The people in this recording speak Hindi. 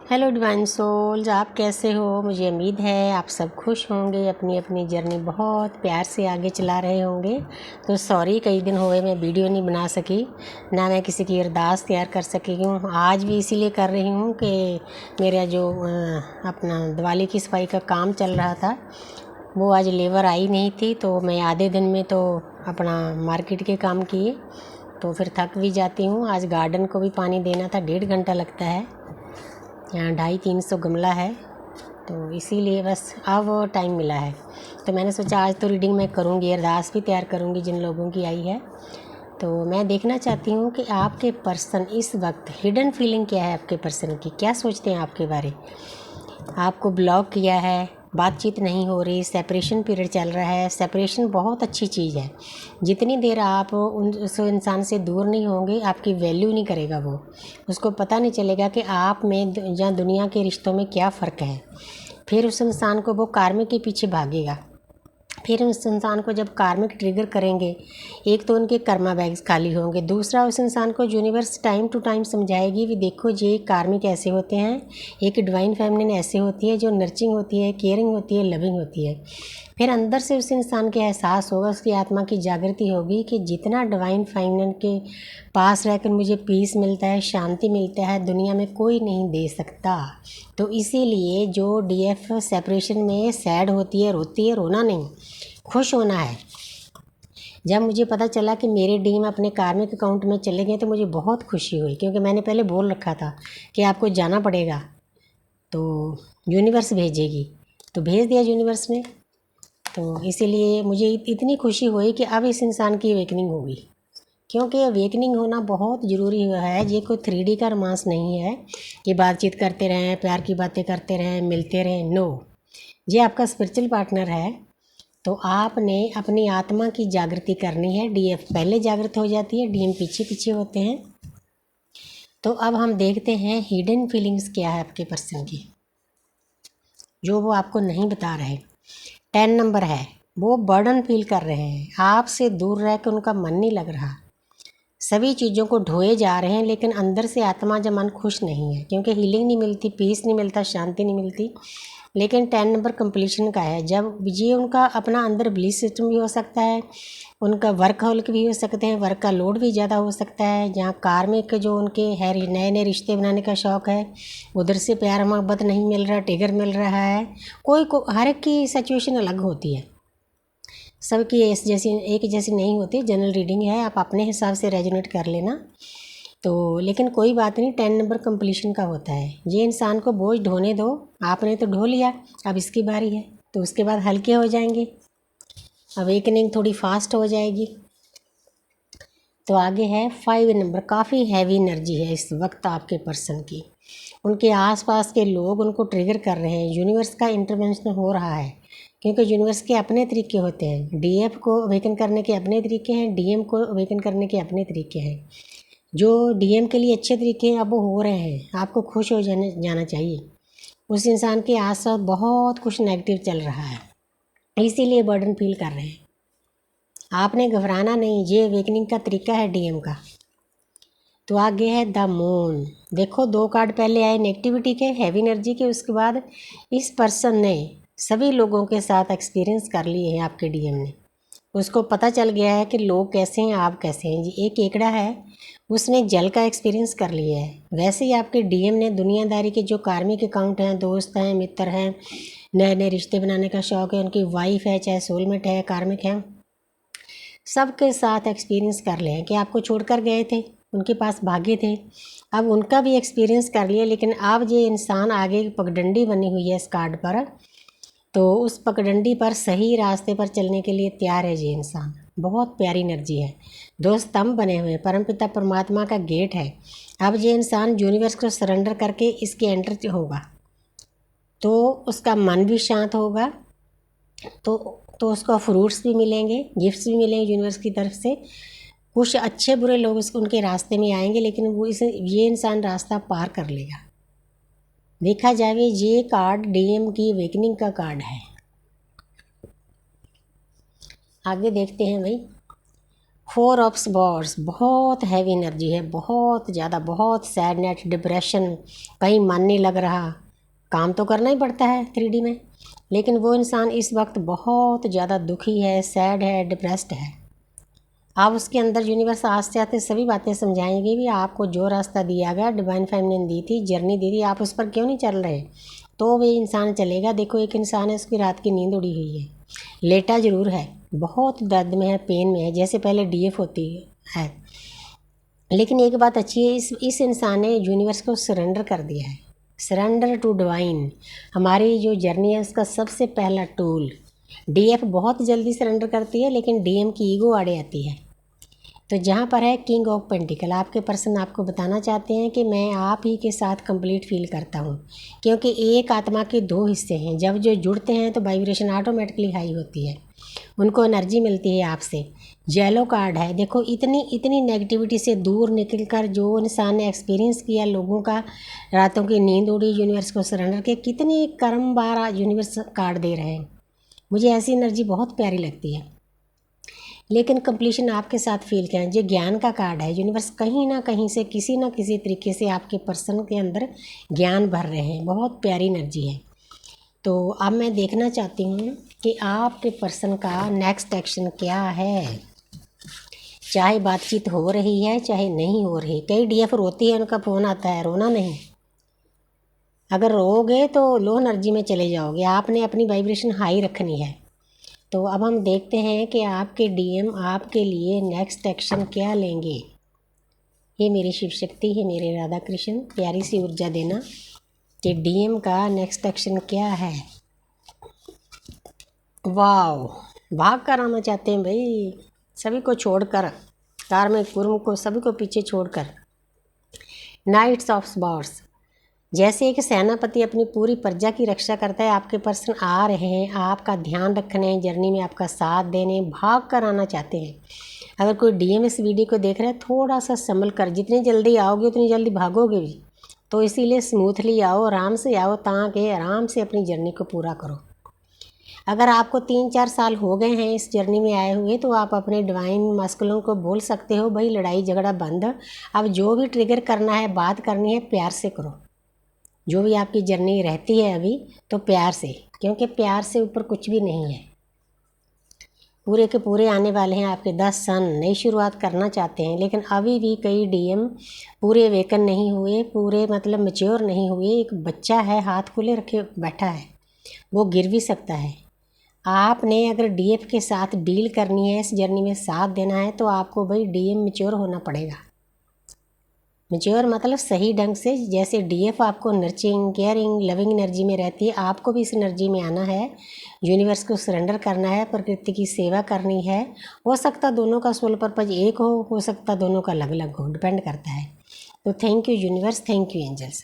हेलो डिवाइन सोल्स, आप कैसे हो। मुझे उम्मीद है आप सब खुश होंगे, अपनी अपनी जर्नी बहुत प्यार से आगे चला रहे होंगे। तो सॉरी, कई दिन हुए मैं वीडियो नहीं बना सकी, ना मैं किसी की अरदास तैयार कर सकी हूँ। आज भी इसीलिए कर रही हूँ कि मेरा जो अपना दिवाली की सफाई का काम चल रहा था वो आज लेबर आई नहीं थी, तो मैं आधे दिन में तो अपना मार्केट के काम किए, तो फिर थक भी जाती हूँ। आज गार्डन को भी पानी देना था, 1.5 घंटा लगता है, यहाँ 250-300 गमला है, तो इसीलिए बस अब टाइम मिला है। तो मैंने सोचा आज तो रीडिंग मैं करूँगी, अरदास भी तैयार करूँगी जिन लोगों की आई है। तो मैं देखना चाहती हूँ कि आपके पर्सन इस वक्त हिडन फीलिंग क्या है, आपके पर्सन की क्या सोचते हैं आपके बारे। आपको ब्लॉक किया है, बातचीत नहीं हो रही, सेपरेशन पीरियड चल रहा है। सेपरेशन बहुत अच्छी चीज़ है। जितनी देर आप उस इंसान से दूर नहीं होंगे, आपकी वैल्यू नहीं करेगा वो। उसको पता नहीं चलेगा कि आप में या दुनिया के रिश्तों में क्या फ़र्क है। फिर उस इंसान को वो कार्मिक के पीछे भागेगा। फिर उस इंसान को जब कार्मिक ट्रिगर करेंगे, एक तो उनके कर्मा बैग्स खाली होंगे, दूसरा उस इंसान को यूनिवर्स टाइम टू टाइम समझाएगी भी देखो ये कार्मिक ऐसे होते हैं, एक डिवाइन फेमिनिन ऐसे होती है जो नर्चिंग होती है, केयरिंग होती है, लविंग होती है। फिर अंदर से उस इंसान के एहसास होगा, उसकी आत्मा की जागृति होगी कि जितना डिवाइन फेमिनिन के पास रहकर मुझे पीस मिलता है, शांति मिलता है, दुनिया में कोई नहीं दे सकता। तो इसीलिए जो डीएफ सेपरेशन में सैड होती है, रोती है, रोना नहीं, खुश होना है। जब मुझे पता चला कि मेरे डीएम अपने कार्मिक अकाउंट में चले गए तो मुझे बहुत खुशी हुई, क्योंकि मैंने पहले बोल रखा था कि आपको जाना पड़ेगा, तो यूनिवर्स भेजेगी, तो भेज दिया यूनिवर्स ने। तो इसीलिए मुझे इतनी खुशी हुई कि अब इस इंसान की अवेकनिंग होगी, क्योंकि अवेकनिंग होना बहुत ज़रूरी है। ये कोई 3D का रोमांस नहीं है कि बातचीत करते रहें, प्यार की बातें करते रहें, मिलते रहें। नो, ये आपका स्पिरिचुअल पार्टनर है। तो आपने अपनी आत्मा की जागृति करनी है। डीएफ पहले जागृत हो जाती है, डीएम पीछे पीछे होते हैं। तो अब हम देखते हैं हिडन फीलिंग्स क्या है आपके पर्सन की, जो वो आपको नहीं बता रहे। 10 नंबर है, वो बर्डन फील कर रहे हैं, आपसे दूर रह कर उनका मन नहीं लग रहा, सभी चीज़ों को ढोए जा रहे हैं, लेकिन अंदर से आत्मा या मन खुश नहीं है, क्योंकि हीलिंग नहीं मिलती, पीस नहीं मिलता, शांति नहीं मिलती। लेकिन 10 नंबर कंप्लीशन का है। जब ये उनका अपना अंदर बिलीफ सिस्टम भी हो सकता है, उनका वर्कहोलिक भी हो सकते हैं, वर्क का लोड भी ज़्यादा हो सकता है। जहाँ कार्मिक जो उनके है, नए नए रिश्ते बनाने का शौक़ है, उधर से प्यार मोहब्बत नहीं मिल रहा, टिगर मिल रहा है। कोई को हर एक की सिचुएशन अलग होती है, सबकी एक जैसी नहीं होती। जनरल रीडिंग है, आप अपने हिसाब से रेजोनेट कर लेना। तो लेकिन कोई बात नहीं, 10 नंबर कंप्लीशन का होता है। ये इंसान को बोझ ढोने दो, आपने तो ढो लिया, अब इसकी बारी है, तो उसके बाद हल्के हो जाएंगे, अवेकनिंग थोड़ी फास्ट हो जाएगी। तो आगे है 5 नंबर, काफ़ी हैवी एनर्जी है इस वक्त आपके पर्सन की। उनके आसपास के लोग उनको ट्रिगर कर रहे हैं, यूनिवर्स का इंटरवेंशन हो रहा है, क्योंकि यूनिवर्स के अपने तरीके होते हैं। डीएफ को अवेकन करने के अपने तरीके हैं, डीएम को अवेकन करने के अपने तरीके हैं। जो डीएम के लिए अच्छे तरीके हैं अब वो हो रहे हैं, आपको खुश हो जाना चाहिए। उस इंसान के आसपास बहुत कुछ नेगेटिव चल रहा है, इसीलिए बर्डन फील कर रहे हैं। आपने घबराना नहीं, ये अवेकनिंग का तरीका है डीएम का। तो आगे है द मून। देखो 2 कार्ड पहले आए नेगेटिविटी के, हैवी एनर्जी के, उसके बाद इस पर्सन ने सभी लोगों के साथ एक्सपीरियंस कर लिए हैं। आपके डीएम ने, उसको पता चल गया है कि लोग कैसे हैं, आप कैसे हैं। जी, एक केकड़ा है, उसने जल का एक्सपीरियंस कर लिया है। वैसे ही आपके डीएम ने दुनियादारी के जो कार्मिक अकाउंट हैं, दोस्त हैं, मित्र हैं, नए नए रिश्ते बनाने का शौक़ है, उनकी वाइफ है, चाहे सोलमेट है, कार्मिक है, सबके साथ एक्सपीरियंस कर लिया है कि आपको छोड़कर गए थे, उनके पास भागे थे, अब उनका भी एक्सपीरियंस कर लिया। लेकिन अब ये इंसान आगे पगडंडी बनी हुई है इस कार्ड पर, तो उस पगडंडी पर सही रास्ते पर चलने के लिए तैयार है ये इंसान। बहुत प्यारी एनर्जी है, 2 स्तंभ बने हुए हैं, परमपिता परमात्मा का गेट है। अब ये इंसान यूनिवर्स को सरेंडर करके इसके एंटर होगा, तो उसका मन भी शांत होगा, तो उसको फ्रूट्स भी मिलेंगे, गिफ्ट्स भी मिलेंगे यूनिवर्स की तरफ से। कुछ अच्छे बुरे लोग उनके रास्ते में आएंगे, लेकिन ये इंसान रास्ता पार कर लेगा। देखा जाए ये कार्ड डीएम की अवेकनिंग का कार्ड है। आगे देखते हैं भाई, फोर ऑफ स्वॉर्ड्स, बहुत हैवी एनर्जी है, बहुत ज़्यादा, बहुत सैडनेस, डिप्रेशन, कहीं मन नहीं लग रहा। काम तो करना ही पड़ता है 3D में, लेकिन वो इंसान इस वक्त बहुत ज़्यादा दुखी है, सैड है, डिप्रेस्ड है। आप उसके अंदर यूनिवर्स आस्ते आस्ते सभी बातें समझाएंगे भी, आपको जो रास्ता दिया गया, डिवाइन फेमिनिन दी थी, जर्नी दी थी, आप उस पर क्यों नहीं चल रहे, तो वही इंसान चलेगा। देखो एक इंसान है, उसकी रात की नींद उड़ी हुई है, लेटा ज़रूर है, बहुत दर्द में है, पेन में है, जैसे पहले DF होती है, लेकिन एक बात अच्छी है, इस इंसान ने यूनिवर्स को सरेंडर कर दिया है। सरेंडर टू डिवाइन हमारी जो जर्नी है उसका सबसे पहला टूल। DF बहुत जल्दी सरेंडर करती है, लेकिन DM की ईगो आड़े आती है। तो जहाँ पर है किंग ऑफ पेंटिकल, आपके पर्सन आपको बताना चाहते हैं कि मैं आप ही के साथ कंप्लीट फील करता हूँ, क्योंकि एक आत्मा के दो हिस्से हैं, जब जो जुड़ते हैं तो वाइब्रेशन ऑटोमेटिकली हाई होती है, उनको एनर्जी मिलती है आपसे। येलो कार्ड है, देखो इतनी नेगेटिविटी से दूर निकलकर जो इंसान ने एक्सपीरियंस किया लोगों का, रातों की नींद उड़ी यूनिवर्स को सरेंडर के, कितने कर्म बार यूनिवर्स कार्ड दे रहे हैं। मुझे ऐसी एनर्जी बहुत प्यारी लगती है। लेकिन कंप्लीशन आपके साथ फील करें, ये ज्ञान का कार्ड है, यूनिवर्स कहीं ना कहीं से किसी ना किसी तरीके से आपके पर्सन के अंदर ज्ञान भर रहे हैं, बहुत प्यारी एनर्जी है। तो अब मैं देखना चाहती हूँ कि आपके पर्सन का नेक्स्ट एक्शन क्या है। चाहे बातचीत हो रही है चाहे नहीं हो रही, कई DF रोती है, उनका फ़ोन आता है, रोना नहीं। अगर रोओगे तो लो एनर्जी में चले जाओगे, आपने अपनी वाइब्रेशन हाई रखनी है। तो अब हम देखते हैं कि आपके DM आपके लिए नेक्स्ट एक्शन क्या लेंगे। ये मेरी शिव शक्ति है, मेरे राधा कृष्ण, प्यारी सी ऊर्जा देना कि DM का नेक्स्ट एक्शन क्या है। वाओ, भाग कर आना चाहते हैं भाई, सभी को छोड़कर, कार्मिक कुर्म को सभी को पीछे छोड़कर। नाइट्स ऑफ स्वॉर्ड्स, जैसे एक सेनापति अपनी पूरी प्रजा की रक्षा करता है, आपके पर्सन आ रहे हैं आपका ध्यान रखने, जर्नी में आपका साथ देने, भाग कर आना चाहते हैं। अगर कोई DM इस वीडियो को देख रहा है, थोड़ा सा संभल कर, जितनी जल्दी आओगे उतनी जल्दी भागोगे भी, तो इसीलिए स्मूथली आओ, आराम से आओ, ताकि आराम से अपनी जर्नी को पूरा करो। अगर आपको 3-4 साल हो गए हैं इस जर्नी में आए हुए, तो आप अपने डिवाइन मस्कुलों को बोल सकते हो, भाई लड़ाई झगड़ा बंद, अब जो भी ट्रिगर करना है, बात करनी है, प्यार से करो। जो भी आपकी जर्नी रहती है अभी, तो प्यार से, क्योंकि प्यार से ऊपर कुछ भी नहीं है। पूरे के पूरे आने वाले हैं आपके 10 सन, नई शुरुआत करना चाहते हैं, लेकिन अभी भी कई DM पूरे वेकन नहीं हुए, पूरे मतलब मैच्योर नहीं हुए। एक बच्चा है हाथ खुले रखे बैठा है, वो गिर भी सकता है। आपने अगर DF के साथ डील करनी है, इस जर्नी में साथ देना है, तो आपको भाई DM मैच्योर होना पड़ेगा। मैच्योर मतलब सही ढंग से, जैसे DF आपको नर्चरिंग, केयरिंग, लविंग एनर्जी में रहती है, आपको भी इस एनर्जी में आना है, यूनिवर्स को सरेंडर करना है, प्रकृति की सेवा करनी है। हो सकता दोनों का सोल पर्पज एक हो सकता दोनों का अलग अलग हो, डिपेंड करता है। तो thank you universe, thank you angels.